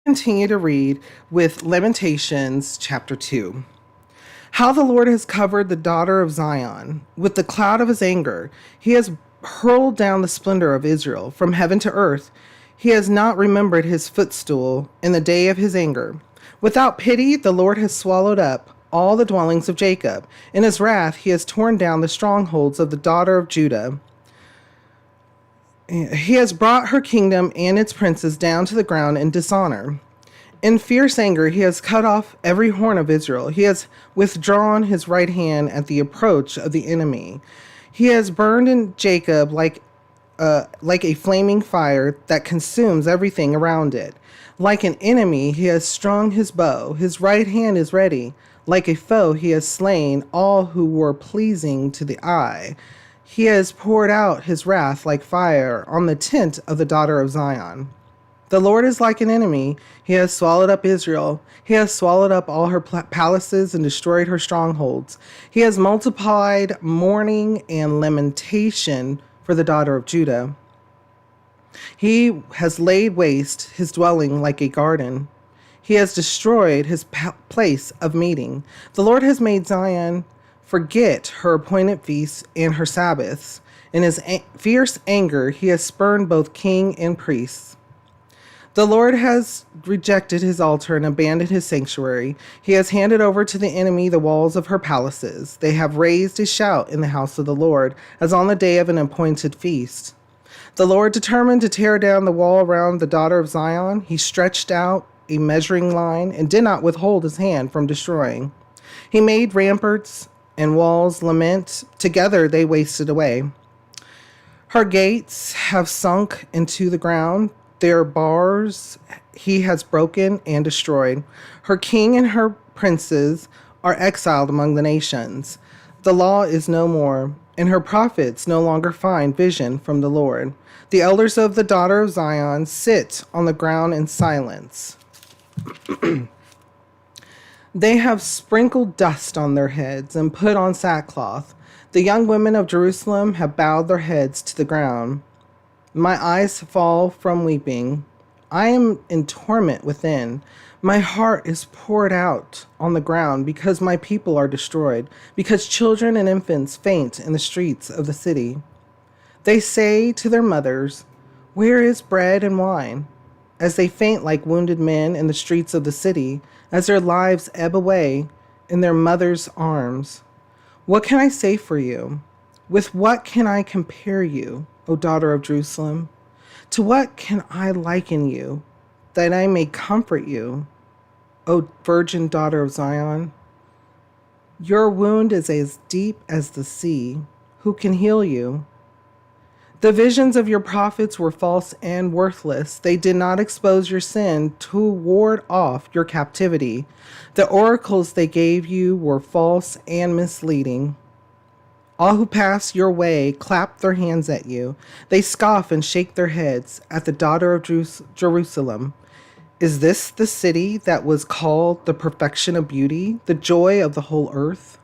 Continue to read with Lamentations chapter 2. How the Lord has covered the daughter of Zion with the cloud of his anger. He has hurled down the splendor of Israel from heaven to earth. He has not remembered his footstool in the day of his anger. Without pity, the Lord has swallowed up all the dwellings of Jacob. In his wrath, he has torn down the strongholds of the daughter of Judah. He has brought her kingdom and its princes down to the ground in dishonor. In fierce anger, he has cut off every horn of Israel. He has withdrawn his right hand at the approach of the enemy. He has burned in Jacob like a flaming fire that consumes everything around it. Like an enemy, he has strung his bow. His right hand is ready. Like a foe, he has slain all who were pleasing to the eye. He has poured out his wrath like fire on the tent of the daughter of Zion. The Lord is like an enemy. He has swallowed up Israel. He has swallowed up all her palaces and destroyed her strongholds. He has multiplied mourning and lamentation for the daughter of Judah. He has laid waste his dwelling like a garden. He has destroyed his place of meeting. The Lord has made Zion forget her appointed feasts and her Sabbaths. In his fierce anger, he has spurned both king and priests. The Lord has rejected his altar and abandoned his sanctuary. He has handed over to the enemy the walls of her palaces. They have raised a shout in the house of the Lord, as on the day of an appointed feast. The Lord determined to tear down the wall around the daughter of Zion. He stretched out a measuring line and did not withhold his hand from destroying. He made ramparts and walls lament. Together they wasted away. Her gates have sunk into the ground. Their bars he has broken and destroyed. Her king and her princes are exiled among the nations. The law is no more, and her prophets no longer find vision from the Lord. The elders of the daughter of Zion sit on the ground in silence. They have sprinkled dust on their heads and put on sackcloth. The young women of Jerusalem have bowed their heads to the ground. My eyes fall from weeping. I am in torment within. My heart is poured out on the ground because my people are destroyed, because children and infants faint in the streets of the city. They say to their mothers, "Where is bread and wine?" As they faint like wounded men in the streets of the city, as their lives ebb away in their mothers' arms. What can I say for you? With what can I compare you, O daughter of Jerusalem? To what can I liken you, that I may comfort you, O virgin daughter of Zion? Your wound is as deep as the sea. Who can heal you? The visions of your prophets were false and worthless. They did not expose your sin to ward off your captivity. The oracles they gave you were false and misleading. All who pass your way clap their hands at you. They scoff and shake their heads at the daughter of Jerusalem. Is this the city that was called the perfection of beauty, the joy of the whole earth?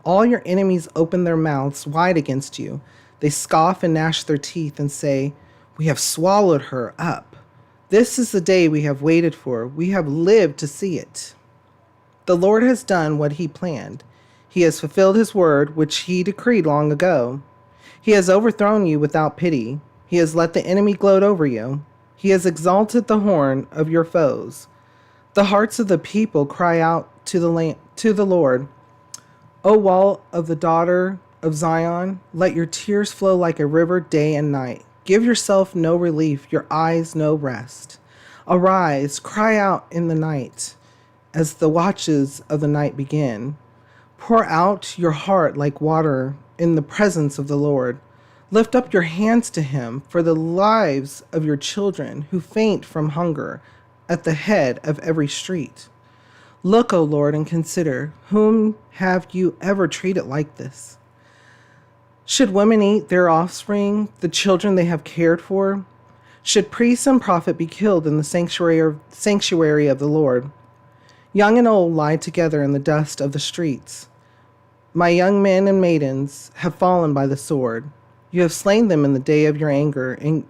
All your enemies open their mouths wide against you. They scoff and gnash their teeth and say, "We have swallowed her up. This is the day we have waited for. We have lived to see it." The Lord has done what he planned. He has fulfilled his word, which he decreed long ago. He has overthrown you without pity. He has let the enemy gloat over you. He has exalted the horn of your foes. The hearts of the people cry out to the Lord. O wall of the daughter of Zion, let your tears flow like a river day and night. Give yourself no relief, your eyes no rest. Arise, cry out in the night, as the watches of the night begin. Pour out your heart like water in the presence of the Lord. Lift up your hands to him for the lives of your children who faint from hunger at the head of every street. Look, O Lord, and consider, whom have you ever treated like this? Should women eat their offspring, the children they have cared for? Should priest and prophet be killed in the sanctuary of the Lord? Young and old lie together in the dust of the streets. My young men and maidens have fallen by the sword. You have slain them in the day of your anger, and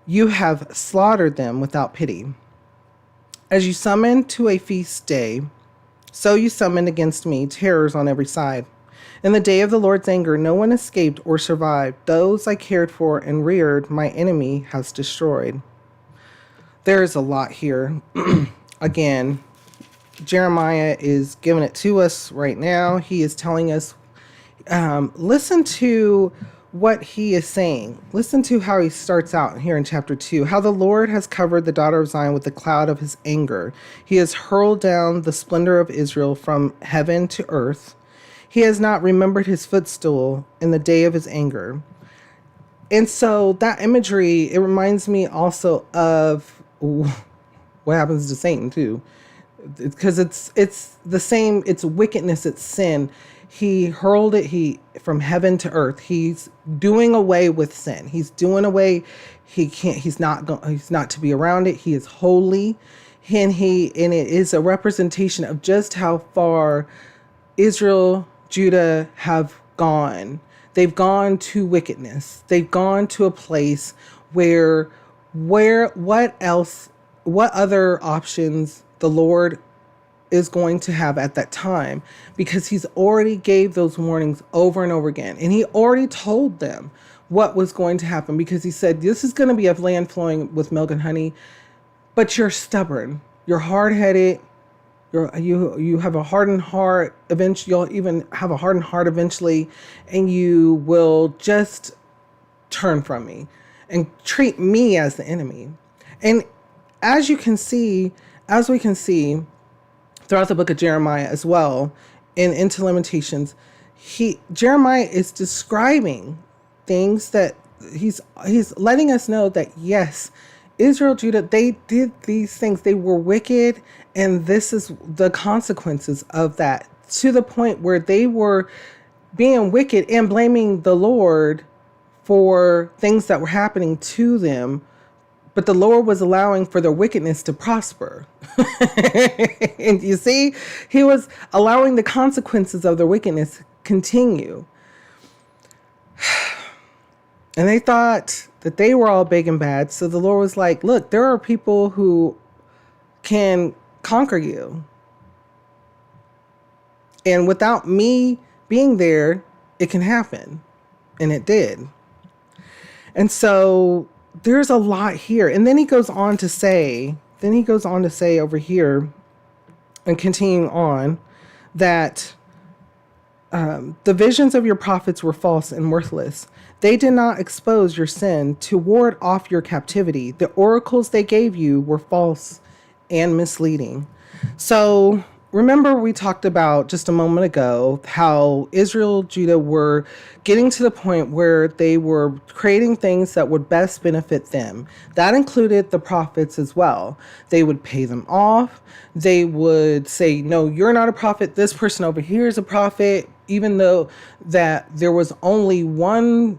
you have slaughtered them without pity. As you summon to a feast day, so you summoned against me terrors on every side. In the day of the Lord's anger, no one escaped or survived. Those I cared for and reared, my enemy has destroyed. There is a lot here. Again, Jeremiah is giving it to us right now. He is telling us, listen to what he is saying. Listen to how he starts out here in chapter 2. How the Lord has covered the daughter of Zion with the cloud of his anger. He has hurled down the splendor of Israel from heaven to earth. He has not remembered his footstool in the day of his anger. And so that imagery, it reminds me also of what happens to Satan too. Because it's the same, it's wickedness, it's sin. He hurled it from heaven to earth. He's doing away with sin. He's doing away. He's not to be around it. He is holy, and it is a representation of just how far Israel, Judah have gone. They've gone to wickedness. They've gone to a place where what other options the Lord is going to have at that time, because he's already gave those warnings over and over again. And he already told them what was going to happen, because he said, this is going to be a land flowing with milk and honey, but you're stubborn. You're hard-headed. You have a hardened heart. Eventually, you'll even have a hardened heart eventually, and you will just turn from me and treat me as the enemy. And as we can see throughout the book of Jeremiah as well, and into Lamentations, Jeremiah is describing things that he's letting us know that yes, Israel, Judah, they did these things. They were wicked, and this is the consequences of that, to the point where they were being wicked and blaming the Lord for things that were happening to them. But the Lord was allowing for their wickedness to prosper. And you see, he was allowing the consequences of their wickedness continue. And they thought that they were all big and bad. So the Lord was like, look, there are people who can conquer you. And without me being there, it can happen. And it did. And so there's a lot here. And then he goes on to say over here, and continuing on, that the visions of your prophets were false and worthless. They did not expose your sin to ward off your captivity. The oracles they gave you were false and misleading. So remember, we talked about just a moment ago how Israel, Judah were getting to the point where they were creating things that would best benefit them. That included the prophets as well. They would pay them off. They would say, no, you're not a prophet. This person over here is a prophet, even though that there was only one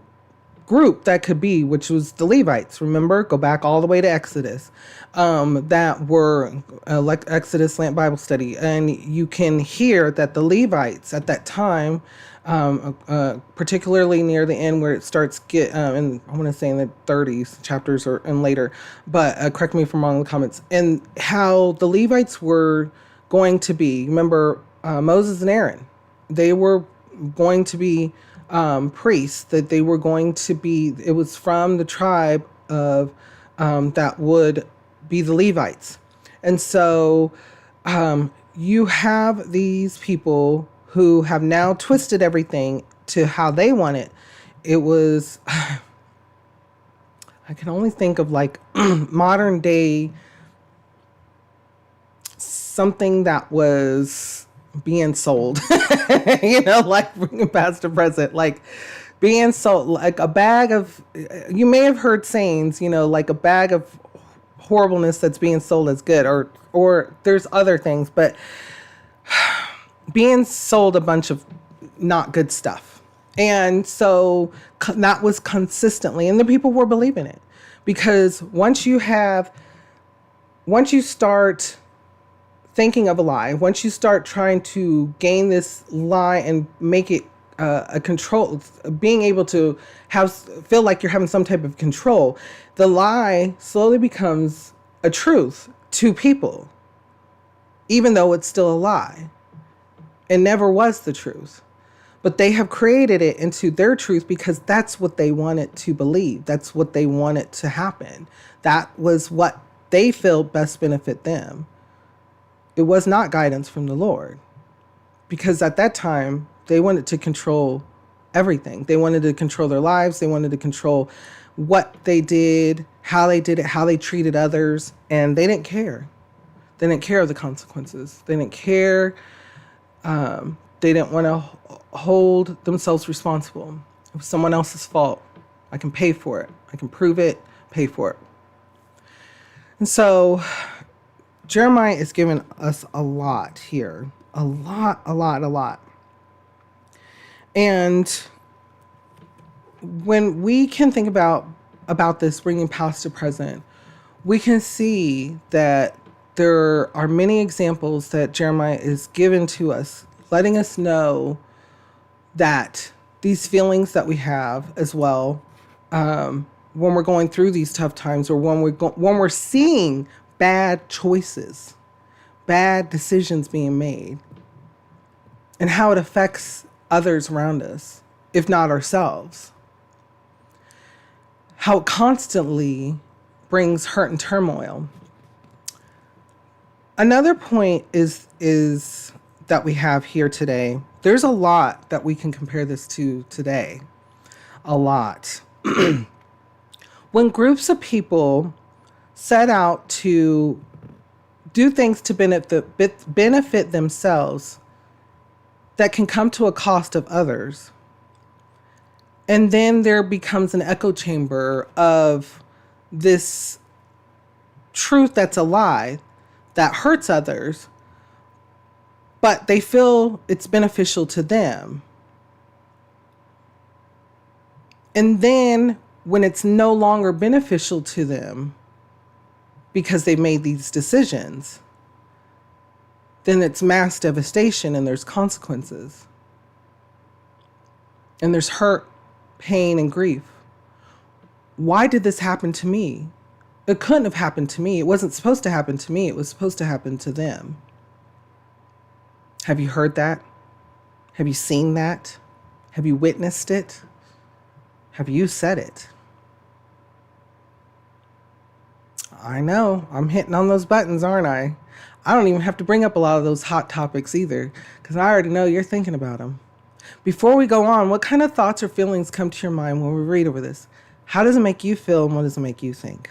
group that could be, which was the Levites. Remember, go back all the way to Exodus, that were like Exodus Lamp Bible Study. And you can hear that the Levites at that time, particularly near the end where it starts and I want to say in the 30s chapters and later, but correct me if I'm wrong in the comments, and how the Levites were going to be, remember, Moses and Aaron, they were going to be priests, that they were going to be, it was from the tribe of that would be the Levites. And so you have these people who have now twisted everything to how they want it. It was, I can only think of like modern day, something that was being sold, like bringing past to present, like being sold, like a bag of, you may have heard sayings, like a bag of horribleness that's being sold as good, or there's other things, but being sold a bunch of not good stuff. And so that was consistently, and the people were believing it, because once you start thinking of a lie, once you start trying to gain this lie and make it a control, being able to feel like you're having some type of control, the lie slowly becomes a truth to people. even though it's still a lie. It never was the truth. But they have created it into their truth because that's what they wanted to believe. That's what they wanted to happen. That was what they feel best benefit them. It was not guidance from the Lord. Because at that time, they wanted to control everything. They wanted to control their lives. They wanted to control what they did, how they did it, how they treated others. And they didn't care. They didn't care of the consequences. They didn't care. They didn't want to hold themselves responsible. It was someone else's fault. I can pay for it. I can prove it, pay for it. And so Jeremiah is giving us a lot here. A lot. And when we can think about this bringing past to present, we can see that there are many examples that Jeremiah is given to us, letting us know that these feelings that we have as well, when we're going through these tough times, or when we're seeing bad choices, bad decisions being made, and how it affects others around us, if not ourselves. How it constantly brings hurt and turmoil. Another point is that we have here today. There's a lot that we can compare this to today. A lot. When groups of people set out to do things to benefit themselves that can come to a cost of others, and then there becomes an echo chamber of this truth that's a lie that hurts others, but they feel it's beneficial to them. And then when it's no longer beneficial to them because they've made these decisions, then it's mass devastation and there's consequences. And there's hurt, pain, and grief. Why did this happen to me? It couldn't have happened to me. It wasn't supposed to happen to me. It was supposed to happen to them. Have you heard that? Have you seen that? Have you witnessed it? Have you said it? I know, I'm hitting on those buttons, aren't I? I don't even have to bring up a lot of those hot topics either, because I already know you're thinking about them. Before we go on, what kind of thoughts or feelings come to your mind when we read over this? How does it make you feel, and what does it make you think?